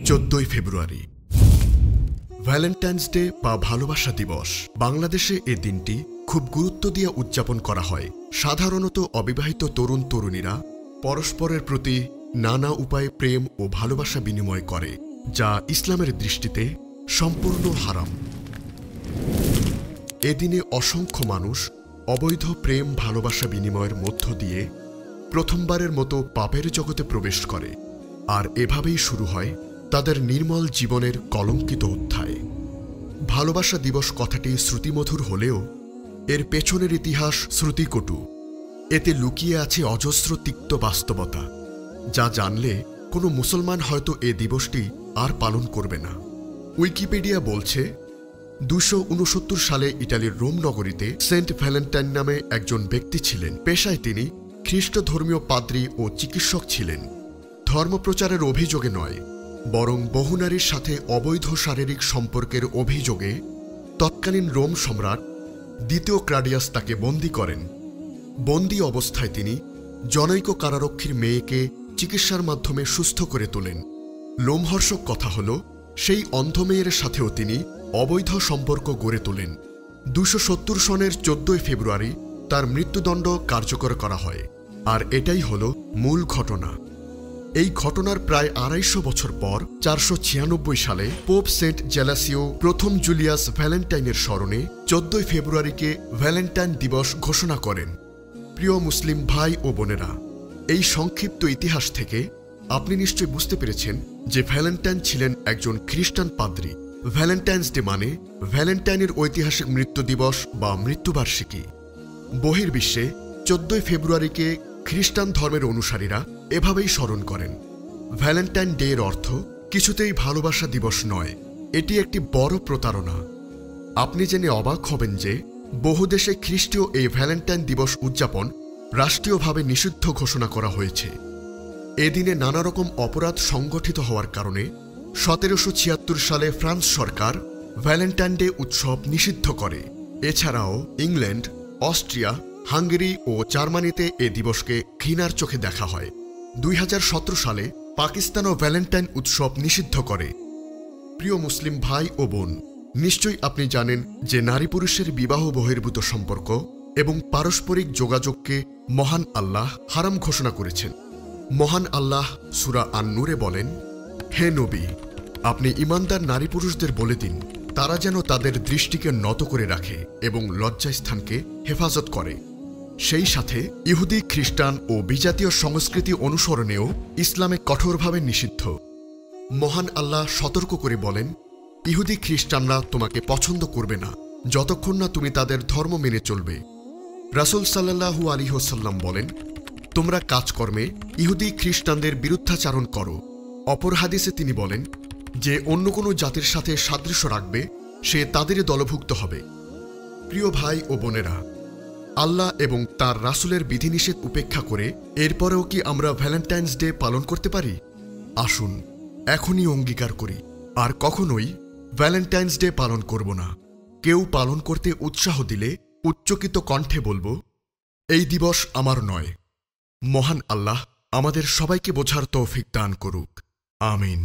14 ফেব্রুয়ারি Valentine's day বা ভালোবাসা দিবস। বাংলাদেশে এই দিনটি খুব গুরুত্ব দিয়ে উদযাপন করা হয়। সাধারণত অবিবাহিত তরুণ তরুণীরা পরস্পরের প্রতি নানা উপায়ে প্রেম ও ভালোবাসা বিনিময় করে, যা ইসলামের দৃষ্টিতে সম্পূর্ণ হারাম। এদিনে অসংখ্য মানুষ অবৈধ প্রেম ভালোবাসা বিনিময়ের মধ্য দিয়ে প্রথমবারের মতো পাপের জগতে প্রবেশ করে, আর এভাবেই শুরু হয় তাদের নির্মল জীবনের কলঙ্কিত অধ্যায়। ভালোবাসা দিবস কথাটি শ্রুতিমধুর হলেও এর পেছনের ইতিহাস শ্রুতিকটু। এতে লুকিয়ে আছে অজস্র তিক্ত বাস্তবতা, যা জানলে কোনো মুসলমান হয়তো এ দিবসটি আর পালন করবে না। উইকিপিডিয়া বলছে, 269 সালে ইটালির রোম নগরীতে সেন্ট ভ্যালেন্টাইন নামে একজন ব্যক্তি ছিলেন। পেশায় তিনি খ্রিস্ট ধর্মীয় পাদ্রী ও চিকিৎসক ছিলেন। ধর্মপ্রচারের অভিযোগে নয়, বরং বহু নারীর সাথে অবৈধ শারীরিক সম্পর্কের অভিযোগে তৎকালীন রোম সম্রাট দ্বিতীয় ক্লাডিয়াস তাকে বন্দী করেন। বন্দী অবস্থায় তিনি জনৈক কারারক্ষীর মেয়েকে চিকিৎসার মাধ্যমে সুস্থ করে তোলেন। লোমহর্ষক কথা হল, সেই অন্ধ মেয়ের সাথেও তিনি অবৈধ সম্পর্ক গড়ে তোলেন। 270 সনের 14 ফেব্রুয়ারি তার মৃত্যুদণ্ড কার্যকর করা হয়, আর এটাই হল মূল ঘটনা। এই ঘটনার প্রায় 250 বছর পর 496 সালে পোপ সেন্ট জেলাসিও প্রথম জুলিয়াস ভ্যালেন্টাইনের স্মরণে 14 ফেব্রুয়ারিকে ভ্যালেন্টাইন দিবস ঘোষণা করেন। প্রিয় মুসলিম ভাই ও বোনেরা, এই সংক্ষিপ্ত ইতিহাস থেকে আপনি নিশ্চয় বুঝতে পেরেছেন যে ভ্যালেন্টাইন ছিলেন একজন খ্রিস্টান পাদ্রী। ভ্যালেন্টাইন্স ডে মানে ভ্যালেন্টাইনের ঐতিহাসিক মৃত্যু দিবস বা মৃত্যুবার্ষিকী। বহির্বিশ্বে 14 ফেব্রুয়ারিকে খ্রিস্টান ধর্মের অনুসারীরা এভাবেই স্মরণ করেন। ভ্যালেন্টাইন ডে এর অর্থ কিছুতেই ভালোবাসা দিবস নয়, এটি একটি বড় প্রতারণা। আপনি জেনে অবাক হবেন যে বহু দেশে খ্রিস্টীয় এই ভ্যালেন্টাইন দিবস উদযাপন রাষ্ট্রীয়ভাবে নিষিদ্ধ ঘোষণা করা হয়েছে। এদিনে নানা রকম অপরাধ সংগঠিত হওয়ার কারণে 1776 সালে ফ্রান্স সরকার ভ্যালেন্টাইন ডে উৎসব নিষিদ্ধ করে। এছাড়াও ইংল্যান্ড, অস্ট্রিয়া, হাঙ্গেরি ও জার্মানিতে এ দিবসকে ঘৃণার চোখে দেখা হয়। 2017 সালে পাকিস্তানও ভ্যালেন্টাইন উৎসব নিষিদ্ধ করে। প্রিয় মুসলিম ভাই ও বোন, নিশ্চয়ই আপনি জানেন যে নারী পুরুষের বিবাহ বহির্ভূত সম্পর্ক এবং পারস্পরিক যোগাযোগকে মহান আল্লাহ হারাম ঘোষণা করেছেন। মহান আল্লাহ সূরা আন-নূরে বলেন, হে নবী, আপনি ঈমানদার নারী পুরুষদের বলে দিন তারা যেন তাদের দৃষ্টিকে নত করে রাখে এবং লজ্জাস্থানকে হেফাজত করে। সেই সাথে ইহুদি, খ্রিস্টান ও বিজাতীয় সংস্কৃতি অনুসরণেও ইসলামে কঠোরভাবে নিষিদ্ধ। মহান আল্লাহ সতর্ক করে বলেন, ইহুদি খ্রিস্টানরা তোমাকে পছন্দ করবে না যতক্ষণ না তুমি তাদের ধর্ম মেনে চলবে। রাসূল সাল্লাল্লাহু আলাইহি ওয়াসাল্লাম বলেন, তোমরা কাজকর্মে ইহুদি খ্রিস্টানদের বিরুদ্ধাচারণ করো। অপর হাদিসে তিনি বলেন যে অন্য কোনো জাতির সাথে সাদৃশ্য রাখবে সে তাদেরই দলভুক্ত হবে। প্রিয় ভাই ও বোনেরা, আল্লাহ এবং তার রাসূলের বিধিনিষেধ উপেক্ষা করে এরপরেও কি আমরা ভ্যালেন্টাইন্স ডে পালন করতে পারি? আসুন এখনই অঙ্গীকার করি আর কখনোই ভ্যালেন্টাইন্স ডে পালন করব না। কেউ পালন করতে উৎসাহ দিলে উচ্চকিত কণ্ঠে বলবো, এই দিবস আমার নয়। মহান আল্লাহ আমাদের সবাইকে বোঝার তৌফিক দান করুক। আমিন।